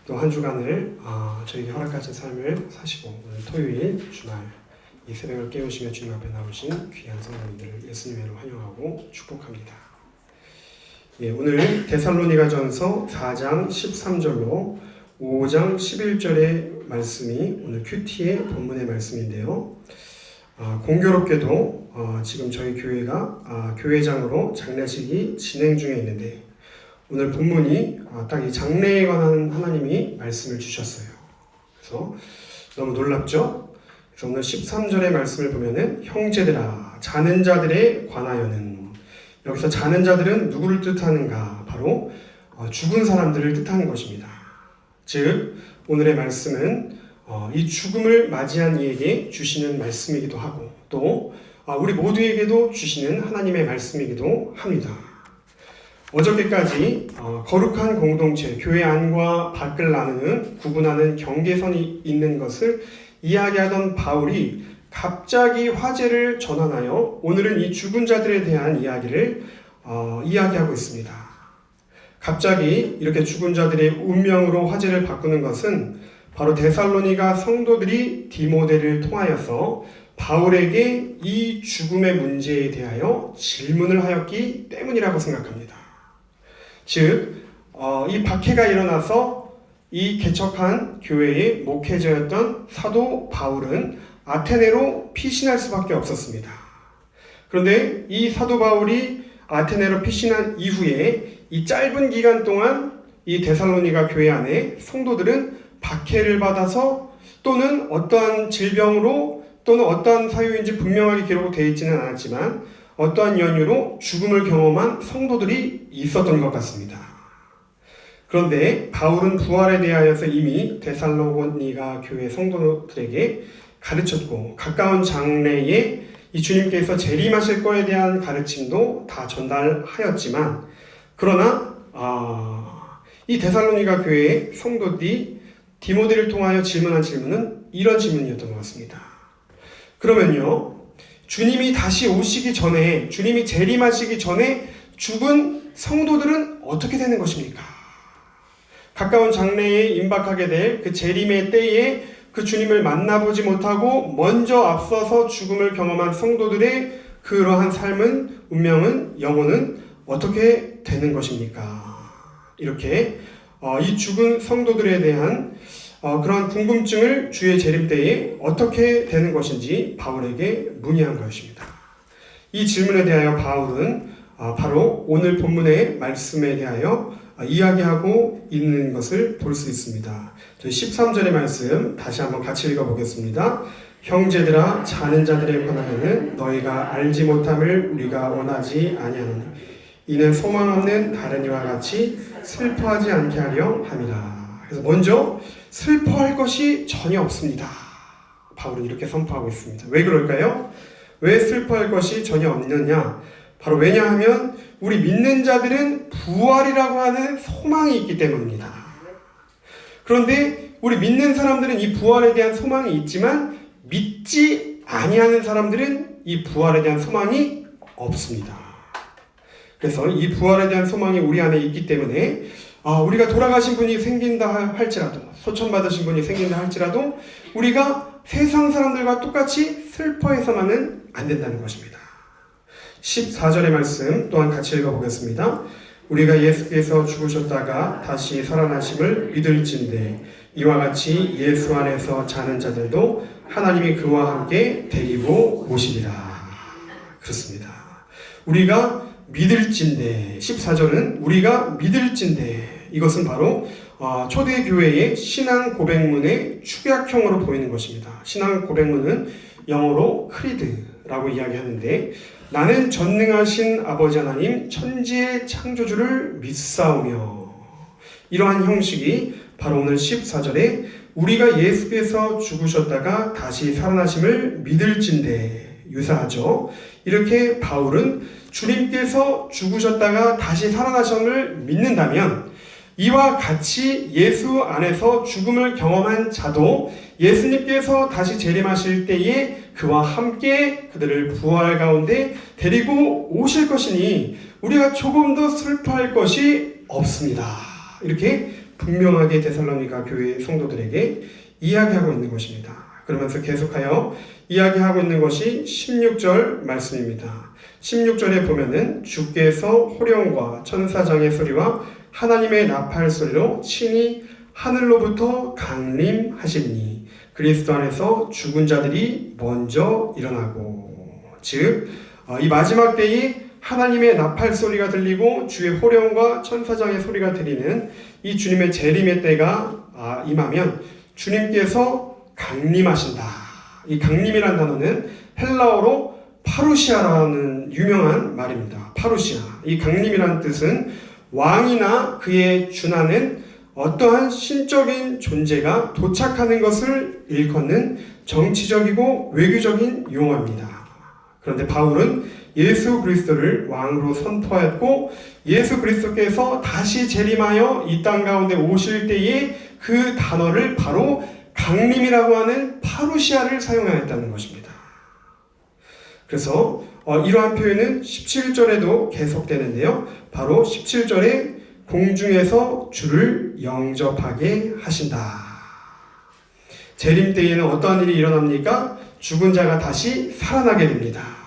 또 한 주간을 저에게 허락하신 삶을 사시고 오늘 토요일 주말 이 새벽을 깨우시며 주님 앞에 나오신 귀한 성도님들을 예수님으로 환영하고 축복합니다. 예, 오늘 데살로니가전서 4장 13절로 5장 11절의 말씀이 오늘 큐티의 본문의 말씀인데요. 공교롭게도 지금 저희 교회가 교회장으로 장례식이 진행 중에 있는데 오늘 본문이 딱 이 장례에 관한 하나님이 말씀을 주셨어요. 그래서 너무 놀랍죠? 그래서 오늘 13절의 말씀을 보면은 형제들아 자는 자들에 관하여는, 여기서 자는 자들은 누구를 뜻하는가? 바로 죽은 사람들을 뜻하는 것입니다. 즉 오늘의 말씀은 이 죽음을 맞이한 이에게 주시는 말씀이기도 하고 또 우리 모두에게도 주시는 하나님의 말씀이기도 합니다. 어저께까지 거룩한 공동체, 교회 안과 밖을 나누는 구분하는 경계선이 있는 것을 이야기하던 바울이 갑자기 화제를 전환하여 오늘은 이 죽은 자들에 대한 이야기를 이야기하고 있습니다. 갑자기 이렇게 죽은 자들의 운명으로 화제를 바꾸는 것은 바로 데살로니가 성도들이 디모데를 통하여서 바울에게 이 죽음의 문제에 대하여 질문을 하였기 때문이라고 생각합니다. 즉, 이 박해가 일어나서 이 개척한 교회의 목회자였던 사도 바울은 아테네로 피신할 수밖에 없었습니다. 그런데 이 사도 바울이 아테네로 피신한 이후에 이 짧은 기간 동안 이 데살로니가 교회 안에 성도들은 박해를 받아서 또는 어떠한 질병으로 또는 어떠한 사유인지 분명하게 기록되어 있지는 않았지만 어떠한 연유로 죽음을 경험한 성도들이 있었던 것 같습니다. 그런데 바울은 부활에 대하여서 이미 데살로니가 교회 성도들에게 가르쳤고 가까운 장래에 이 주님께서 재림하실 거에 대한 가르침도 다 전달하였지만 그러나 이 데살로니가 교회의 성도들이 디모데를 통하여 질문한 질문은 이런 질문이었던 것 같습니다. 그러면요, 주님이 다시 오시기 전에, 주님이 재림하시기 전에 죽은 성도들은 어떻게 되는 것입니까? 가까운 장래에 임박하게 될 그 재림의 때에 그 주님을 만나보지 못하고 먼저 앞서서 죽음을 경험한 성도들의 그러한 삶은, 운명은, 영혼은 어떻게 되는 것입니까? 이렇게 이 죽은 성도들에 대한 그러한 궁금증을 주의 재림 때에 어떻게 되는 것인지 바울에게 문의한 것입니다. 이 질문에 대하여 바울은 바로 오늘 본문의 말씀에 대하여 이야기하고 있는 것을 볼 수 있습니다. 저희 13절의 말씀 다시 한번 같이 읽어보겠습니다. 형제들아 자는 자들에 관하여는 너희가 알지 못함을 우리가 원하지 아니하노니 이는 소망 없는 다른 이와 같이 슬퍼하지 않게 하려 함이라. 그래서 먼저 슬퍼할 것이 전혀 없습니다. 바울은 이렇게 선포하고 있습니다. 왜 그럴까요? 왜 슬퍼할 것이 전혀 없느냐? 바로 왜냐하면 우리 믿는 자들은 부활이라고 하는 소망이 있기 때문입니다. 그런데 우리 믿는 사람들은 이 부활에 대한 소망이 있지만 믿지 아니하는 사람들은 이 부활에 대한 소망이 없습니다. 그래서 이 부활에 대한 소망이 우리 안에 있기 때문에 우리가 돌아가신 분이 생긴다 할지라도, 소천받으신 분이 생긴다 할지라도 우리가 세상 사람들과 똑같이 슬퍼해서만은 안 된다는 것입니다. 14절의 말씀 또한 같이 읽어보겠습니다. 우리가 예수께서 죽으셨다가 다시 살아나심을 믿을진대 이와 같이 예수 안에서 자는 자들도 하나님이 그와 함께 데리고 오시리라. 그렇습니다. 우리가 믿을진대, 14절은 우리가 믿을진대, 이것은 바로 초대교회의 신앙 고백문의 축약형으로 보이는 것입니다. 신앙 고백문은 영어로 크리드라고 이야기하는데 나는 전능하신 아버지 하나님 천지의 창조주를 믿사오며, 이러한 형식이 바로 오늘 14절에 우리가 예수께서 죽으셨다가 다시 살아나심을 믿을진대 유사하죠. 이렇게 바울은 주님께서 죽으셨다가 다시 살아나심을 믿는다면 이와 같이 예수 안에서 죽음을 경험한 자도 예수님께서 다시 재림하실 때에 그와 함께 그들을 부활 가운데 데리고 오실 것이니 우리가 조금도 슬퍼할 것이 없습니다. 이렇게 분명하게 데살로니가 교회 성도들에게 이야기하고 있는 것입니다. 그러면서 계속하여 이야기하고 있는 것이 16절 말씀입니다. 16절에 보면은 주께서 호령과 천사장의 소리와 하나님의 나팔 소리로 친히 하늘로부터 강림하시니 그리스도 안에서 죽은 자들이 먼저 일어나고, 즉 이 마지막 때에 하나님의 나팔 소리가 들리고 주의 호령과 천사장의 소리가 들리는 이 주님의 재림의 때가 임하면 주님께서 강림하신다. 이 강림이란 단어는 헬라어로 파루시아라는 유명한 말입니다. 파루시아. 이 강림이란 뜻은 왕이나 그에 준하는 어떠한 신적인 존재가 도착하는 것을 일컫는 정치적이고 외교적인 용어입니다. 그런데 바울은 예수 그리스도를 왕으로 선포하였고 예수 그리스도께서 다시 재림하여 이 땅 가운데 오실 때에 그 단어를 바로 강림이라고 하는 파루시아를 사용하였다는 것입니다. 그래서 이러한 표현은 17절에도 계속되는데요. 바로 17절에 공중에서 주를 영접하게 하신다. 재림 때에는 어떠한 일이 일어납니까? 죽은 자가 다시 살아나게 됩니다.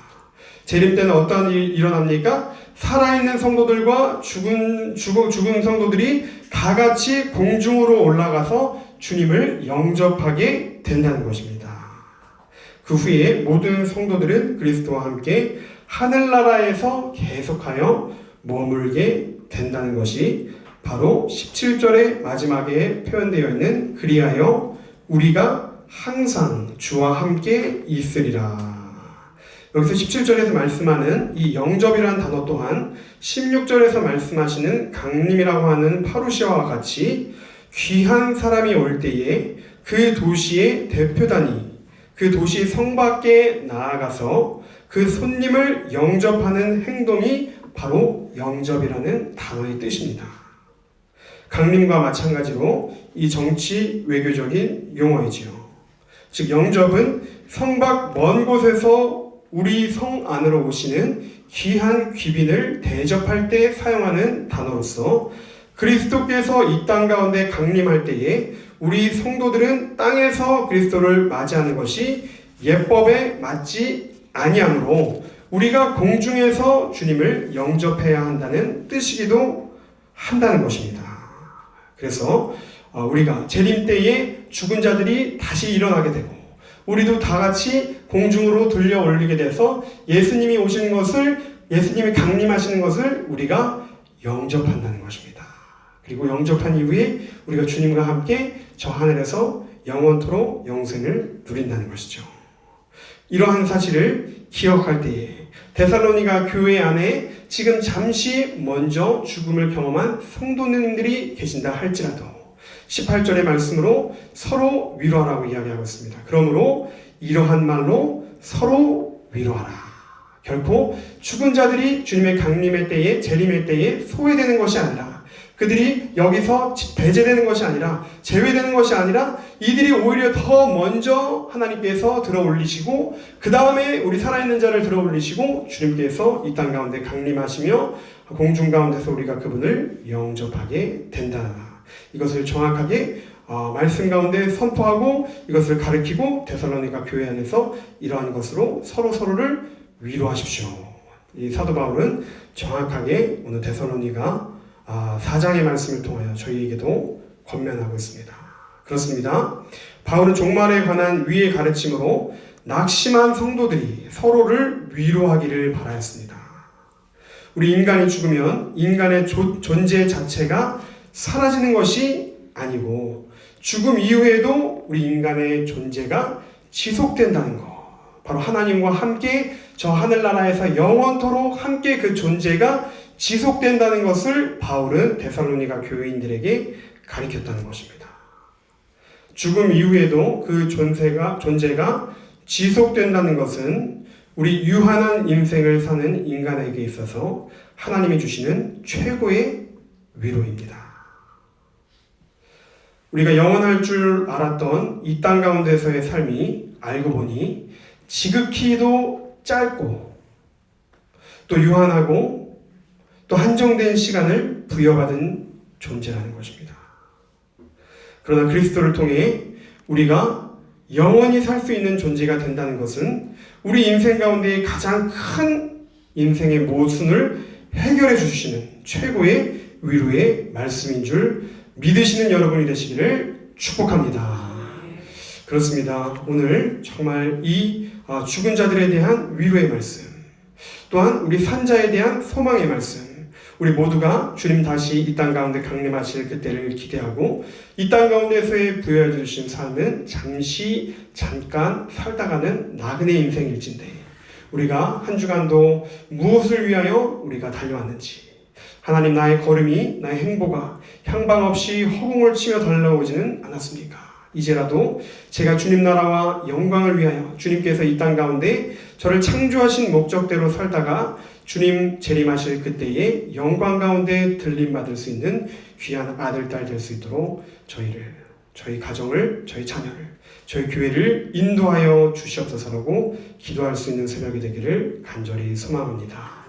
재림 때는 어떠한 일이 일어납니까? 살아있는 성도들과 죽은 성도들이 다 같이 공중으로 올라가서 주님을 영접하게 된다는 것입니다. 그 후에 모든 성도들은 그리스도와 함께 하늘나라에서 계속하여 머물게 된다는 것이 바로 17절의 마지막에 표현되어 있는 그리하여 우리가 항상 주와 함께 있으리라. 여기서 17절에서 말씀하는 이 영접이라는 단어 또한 16절에서 말씀하시는 강림이라고 하는 파루시아와 같이 귀한 사람이 올 때에 그 도시의 대표단이 그 도시 성 밖에 나아가서 그 손님을 영접하는 행동이 바로 영접이라는 단어의 뜻입니다. 강림과 마찬가지로 이 정치 외교적인 용어이지요. 즉 영접은 성 밖 먼 곳에서 우리 성 안으로 오시는 귀한 귀빈을 대접할 때 사용하는 단어로서 그리스도께서 이 땅 가운데 강림할 때에 우리 성도들은 땅에서 그리스도를 맞이하는 것이 예법에 맞지 아니하므로 우리가 공중에서 주님을 영접해야 한다는 뜻이기도 한다는 것입니다. 그래서 우리가 재림 때에 죽은 자들이 다시 일어나게 되고 우리도 다 같이 공중으로 들려 올리게 돼서 예수님이 오시는 것을, 예수님이 강림하시는 것을 우리가 영접한다는 것입니다. 그리고 영접한 이후에 우리가 주님과 함께 저 하늘에서 영원토록 영생을 누린다는 것이죠. 이러한 사실을 기억할 때에 데살로니가 교회 안에 지금 잠시 먼저 죽음을 경험한 성도님들이 계신다 할지라도 18절의 말씀으로 서로 위로하라고 이야기하고 있습니다. 그러므로 이러한 말로 서로 위로하라. 결코 죽은 자들이 주님의 강림의 때에, 재림의 때에 소외되는 것이 아니라, 그들이 여기서 배제되는 것이 아니라, 제외되는 것이 아니라 이들이 오히려 더 먼저 하나님께서 들어 올리시고 그 다음에 우리 살아있는 자를 들어 올리시고 주님께서 이 땅 가운데 강림하시며 공중 가운데서 우리가 그분을 영접하게 된다. 이것을 정확하게 말씀 가운데 선포하고 이것을 가르치고 데살로니가 교회 안에서 이러한 것으로 서로를 위로하십시오. 이 사도 바울은 정확하게 오늘 데살로니가 4장의 말씀을 통하여 저희에게도 권면하고 있습니다. 그렇습니다. 바울은 종말에 관한 위의 가르침으로 낙심한 성도들이 서로를 위로하기를 바라였습니다. 우리 인간이 죽으면 인간의 존재 자체가 사라지는 것이 아니고 죽음 이후에도 우리 인간의 존재가 지속된다는 것, 바로 하나님과 함께 저 하늘나라에서 영원토록 함께 그 존재가 지속된다는 것을 바울은 데살로니가 교회인들에게 가르쳤다는 것입니다. 죽음 이후에도 그 존재가 지속된다는 것은 우리 유한한 인생을 사는 인간에게 있어서 하나님이 주시는 최고의 위로입니다. 우리가 영원할 줄 알았던 이 땅 가운데서의 삶이 알고 보니 지극히도 짧고 또 유한하고 또 한정된 시간을 부여받은 존재라는 것입니다. 그러나 그리스도를 통해 우리가 영원히 살 수 있는 존재가 된다는 것은 우리 인생 가운데 가장 큰 인생의 모순을 해결해 주시는 최고의 위로의 말씀인 줄 믿으시는 여러분이 되시기를 축복합니다. 그렇습니다. 오늘 정말 이 죽은 자들에 대한 위로의 말씀, 또한 우리 산자에 대한 소망의 말씀, 우리 모두가 주님 다시 이 땅 가운데 강림하실 그때를 기대하고 이 땅 가운데서의 부여해 주신 삶은 잠깐 살다가는 나그네 인생일진데 우리가 한 주간도 무엇을 위하여 우리가 달려왔는지, 하나님 나의 걸음이, 나의 행보가 향방 없이 허공을 치며 달려오지는 않았습니까? 이제라도 제가 주님 나라와 영광을 위하여 주님께서 이 땅 가운데 저를 창조하신 목적대로 살다가 주님 재림하실 그때에 영광 가운데 들림받을 수 있는 귀한 아들, 딸 될 수 있도록 저희 가정을, 저희 자녀를, 저희 교회를 인도하여 주시옵소서라고 기도할 수 있는 새벽이 되기를 간절히 소망합니다.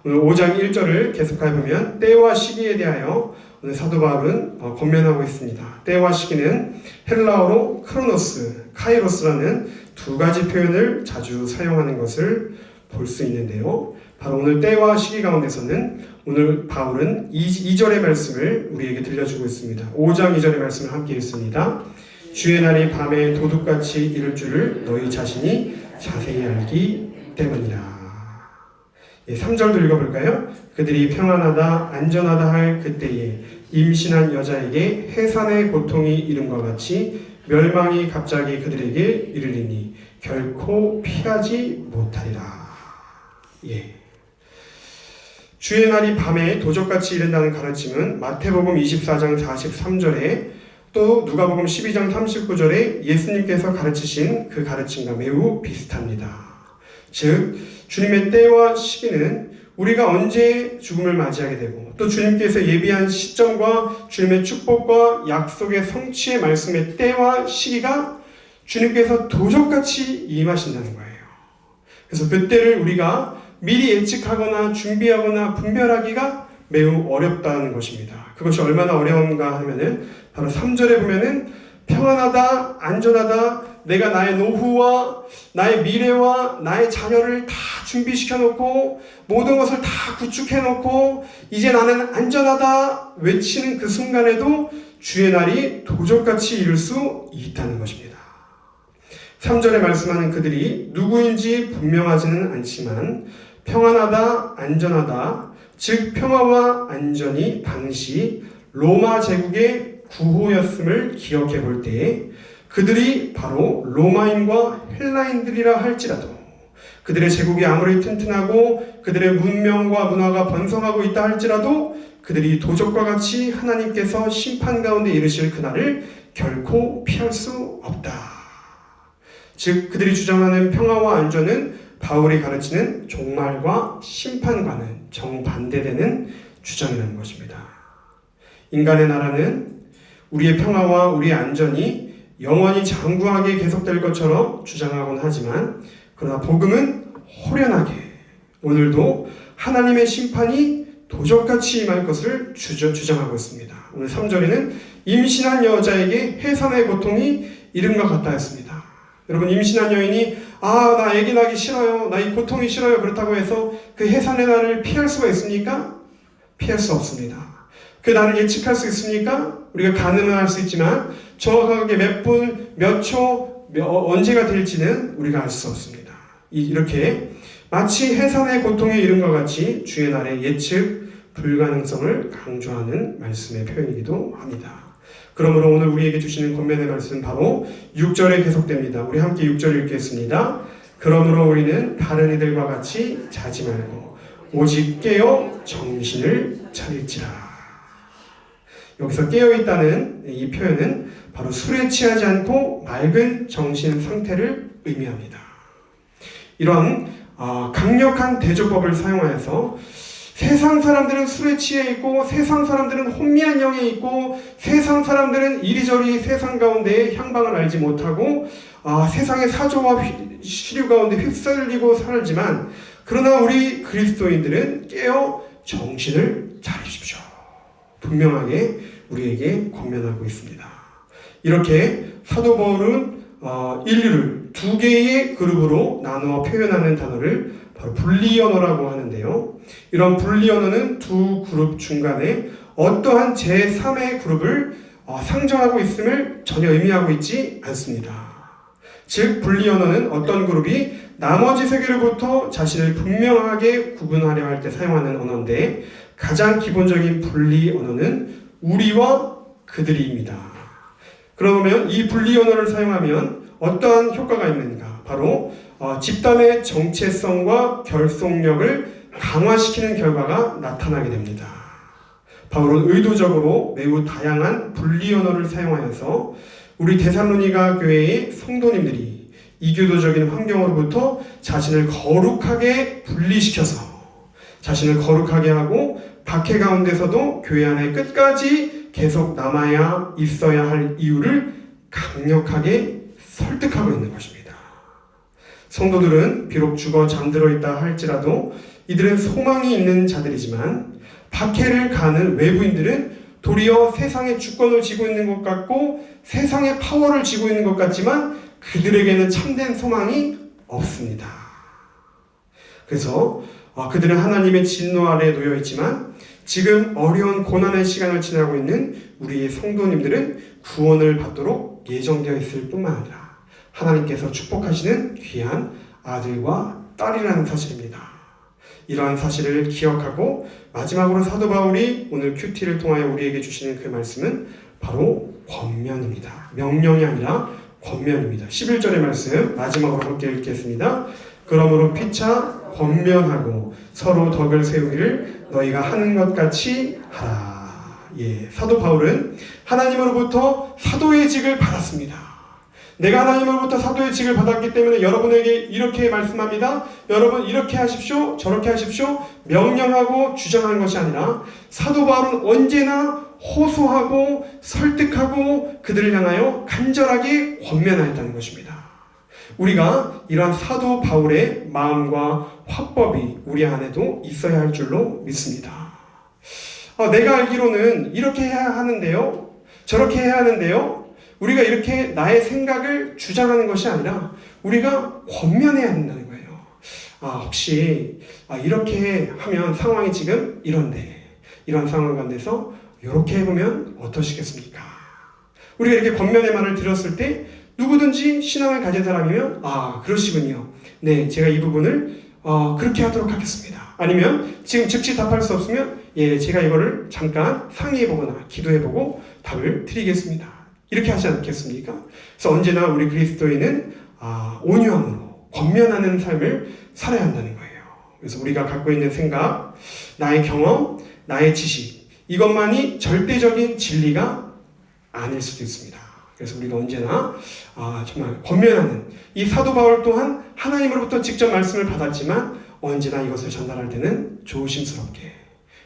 오늘 5장 1절을 계속해 보면 때와 시기에 대하여 오늘 사도 바울은 권면하고 있습니다. 때와 시기는 헬라어로 크로노스, 카이로스라는 두 가지 표현을 자주 사용하는 것을 볼 수 있는데요. 바로 오늘 때와 시기 가운데서는 오늘 바울은 2절의 말씀을 우리에게 들려주고 있습니다. 5장 2절의 말씀을 함께 읽습니다. 주의 날이 밤에 도둑같이 이를 줄을 너희 자신이 자세히 알기 때문이라. 3절도 읽어볼까요? 그들이 평안하다 안전하다 할 그때에 임신한 여자에게 해산의 고통이 이름과 같이 멸망이 갑자기 그들에게 이르리니 결코 피하지 못하리라. 주의 날이 밤에 도적같이 이른다는 가르침은 마태복음 24장 43절에 또 누가복음 12장 39절에 예수님께서 가르치신 그 가르침과 매우 비슷합니다. 즉 주님의 때와 시기는 우리가 언제 죽음을 맞이하게 되고 또 주님께서 예비한 시점과 주님의 축복과 약속의 성취의 말씀의 때와 시기가 주님께서 도적같이 임하신다는 거예요. 그래서 그 때를 우리가 미리 예측하거나 준비하거나 분별하기가 매우 어렵다는 것입니다. 그것이 얼마나 어려운가 하면은 바로 3절에 보면은 평안하다, 안전하다, 내가 나의 노후와 나의 미래와 나의 자녀를 다 준비시켜 놓고 모든 것을 다 구축해 놓고 이제 나는 안전하다 외치는 그 순간에도 주의 날이 도적같이 이를 수 있다는 것입니다. 3절에 말씀하는 그들이 누구인지 분명하지는 않지만 평안하다, 안전하다, 즉 평화와 안전이 당시 로마 제국의 구호였음을 기억해 볼 때에 그들이 바로 로마인과 헬라인들이라 할지라도 그들의 제국이 아무리 튼튼하고 그들의 문명과 문화가 번성하고 있다 할지라도 그들이 도적과 같이 하나님께서 심판 가운데 이르실 그날을 결코 피할 수 없다. 즉 그들이 주장하는 평화와 안전은 바울이 가르치는 종말과 심판과는 정반대되는 주장이라는 것입니다. 인간의 나라는 우리의 평화와 우리의 안전이 영원히 장구하게 계속될 것처럼 주장하곤 하지만 그러나 복음은 호련하게 오늘도 하나님의 심판이 도적같이 임할 것을 주장하고 있습니다. 오늘 3절에는 임신한 여자에게 해산의 고통이 이름과 같다 했습니다. 여러분 임신한 여인이 나 아기 낳기 싫어요. 나 이 고통이 싫어요. 그렇다고 해서 그 해산의 날을 피할 수가 있습니까? 피할 수 없습니다. 그 날을 예측할 수 있습니까? 우리가 가늠은 할 수 있지만 정확하게 몇 분, 몇 초, 언제가 될지는 우리가 알 수 없습니다. 이렇게 마치 해산의 고통에 이름과 같이 주의 날의 예측 불가능성을 강조하는 말씀의 표현이기도 합니다. 그러므로 오늘 우리에게 주시는 권면의 말씀은 바로 6절에 계속됩니다. 우리 함께 6절 읽겠습니다. 그러므로 우리는 다른 이들과 같이 자지 말고 오직 깨어 정신을 차릴지라. 여기서 깨어있다는 이 표현은 바로 술에 취하지 않고 맑은 정신 상태를 의미합니다. 이런 강력한 대조법을 사용하여서 세상 사람들은 술에 취해 있고 세상 사람들은 혼미한 영에 있고 세상 사람들은 이리저리 세상 가운데 향방을 알지 못하고 세상의 사조와 시류 가운데 휩쓸리고 살지만 그러나 우리 그리스도인들은 깨어 정신을 차리십시오. 분명하게 우리에게 권면하고 있습니다. 이렇게 사도 바울은 인류를 두 개의 그룹으로 나누어 표현하는 단어를 바로 분리 언어라고 하는데요. 이런 분리 언어는 두 그룹 중간에 어떠한 제3의 그룹을 상정하고 있음을 전혀 의미하고 있지 않습니다. 즉 분리 언어는 어떤 그룹이 나머지 세계로부터 자신을 분명하게 구분하려 할 때 사용하는 언어인데, 가장 기본적인 분리 언어는 우리와 그들이입니다. 그러면 이 분리 언어를 사용하면 어떠한 효과가 있는가? 바로 집단의 정체성과 결속력을 강화시키는 결과가 나타나게 됩니다. 바울은 의도적으로 매우 다양한 분리 언어를 사용하여서 우리 데살로니가 교회의 성도님들이 이교도적인 환경으로부터 자신을 거룩하게 분리시켜서 자신을 거룩하게 하고 박해 가운데서도 교회 안에 끝까지 계속 남아야 있어야 할 이유를 강력하게 설득하고 있는 것입니다. 성도들은 비록 죽어 잠들어 있다 할지라도 이들은 소망이 있는 자들이지만, 박해를 가하는 외부인들은 도리어 세상의 주권을 쥐고 있는 것 같고 세상의 파워를 쥐고 있는 것 같지만 그들에게는 참된 소망이 없습니다. 그래서 그들은 하나님의 진노 아래에 놓여 있지만, 지금 어려운 고난의 시간을 지나고 있는 우리의 성도님들은 구원을 받도록 예정되어 있을 뿐만 아니라 하나님께서 축복하시는 귀한 아들과 딸이라는 사실입니다. 이러한 사실을 기억하고 마지막으로 사도 바울이 오늘 큐티를 통하여 우리에게 주시는 그 말씀은 바로 권면입니다. 명령이 아니라 권면입니다. 11절의 말씀 마지막으로 함께 읽겠습니다. 그러므로 피차 권면하고 서로 덕을 세우기를 너희가 하는 것 같이 하라. 사도 바울은 하나님으로부터 사도의 직을 받았습니다. 내가 하나님으로부터 사도의 직을 받았기 때문에 여러분에게 이렇게 말씀합니다. 여러분 이렇게 하십시오, 저렇게 하십시오, 명령하고 주장하는 것이 아니라 사도 바울은 언제나 호소하고 설득하고 그들을 향하여 간절하게 권면하였다는 것입니다. 우리가 이러한 사도 바울의 마음과 화법이 우리 안에도 있어야 할 줄로 믿습니다. 내가 알기로는 이렇게 해야 하는데요, 저렇게 해야 하는데요, 우리가 이렇게 나의 생각을 주장하는 것이 아니라 우리가 권면해야 한다는 거예요. 혹시 이렇게 하면 상황이 지금 이런데 이런 상황 가운데서 이렇게 해보면 어떠시겠습니까? 우리가 이렇게 권면의 말을 들었을 때 누구든지 신앙을 가진 사람이면 그러시군요. 네, 제가 이 부분을 그렇게 하도록 하겠습니다. 아니면 지금 즉시 답할 수 없으면 제가 이거를 잠깐 상의해보거나 기도해보고 답을 드리겠습니다. 이렇게 하지 않겠습니까? 그래서 언제나 우리 그리스도인은 온유함으로 권면하는 삶을 살아야 한다는 거예요. 그래서 우리가 갖고 있는 생각, 나의 경험, 나의 지식, 이것만이 절대적인 진리가 아닐 수도 있습니다. 그래서 우리가 언제나 정말 권면하는, 이 사도 바울 또한 하나님으로부터 직접 말씀을 받았지만 언제나 이것을 전달할 때는 조심스럽게,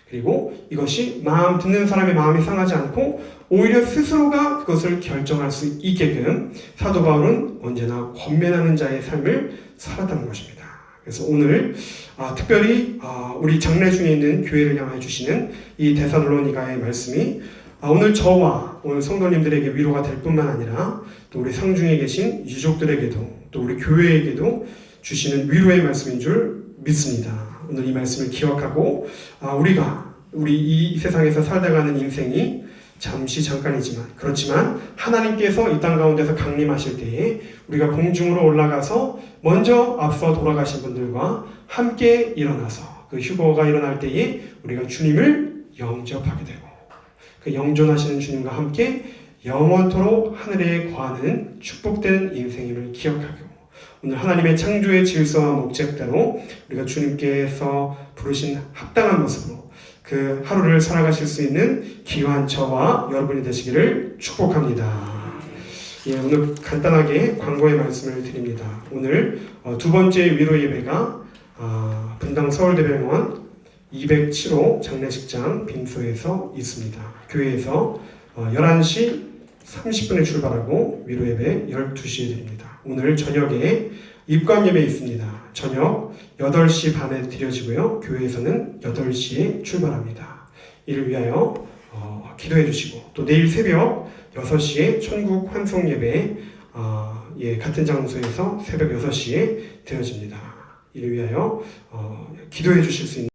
그리고 이것이 듣는 사람의 마음이 상하지 않고 오히려 스스로가 그것을 결정할 수 있게끔 사도 바울은 언제나 권면하는 자의 삶을 살았다는 것입니다. 그래서 오늘 특별히 우리 장래 중에 있는 교회를 향해 주시는 이 데살로니가의 말씀이 오늘 저와 오늘 성도님들에게 위로가 될 뿐만 아니라 또 우리 상중에 계신 유족들에게도 또 우리 교회에게도 주시는 위로의 말씀인 줄 믿습니다. 오늘 이 말씀을 기억하고 우리 이 세상에서 살다가는 인생이 잠시 잠깐이지만, 그렇지만 하나님께서 이 땅 가운데서 강림하실 때에 우리가 공중으로 올라가서 먼저 앞서 돌아가신 분들과 함께 일어나서 그 휴거가 일어날 때에 우리가 주님을 영접하게 되고 그 영존하시는 주님과 함께 영원토록 하늘에 거하는 축복된 인생임을 기억하고, 오늘 하나님의 창조의 질서와 목적대로 우리가 주님께서 부르신 합당한 모습으로 그 하루를 살아가실 수 있는 귀한 저와 여러분이 되시기를 축복합니다. 오늘 간단하게 광고의 말씀을 드립니다. 오늘 두 번째 위로 예배가 분당 서울대병원 207호 장례식장 빈소에서 있습니다. 교회에서 11시 30분에 출발하고 위로 예배 12시에 드립니다. 오늘 저녁에 입관 예배 있습니다. 저녁 8시 반에 드려지고요. 교회에서는 8시에 출발합니다. 이를 위하여 기도해 주시고, 또 내일 새벽 6시에 천국 환송 예배 같은 장소에서 새벽 6시에 드려집니다. 이를 위하여 기도해 주실 수 있는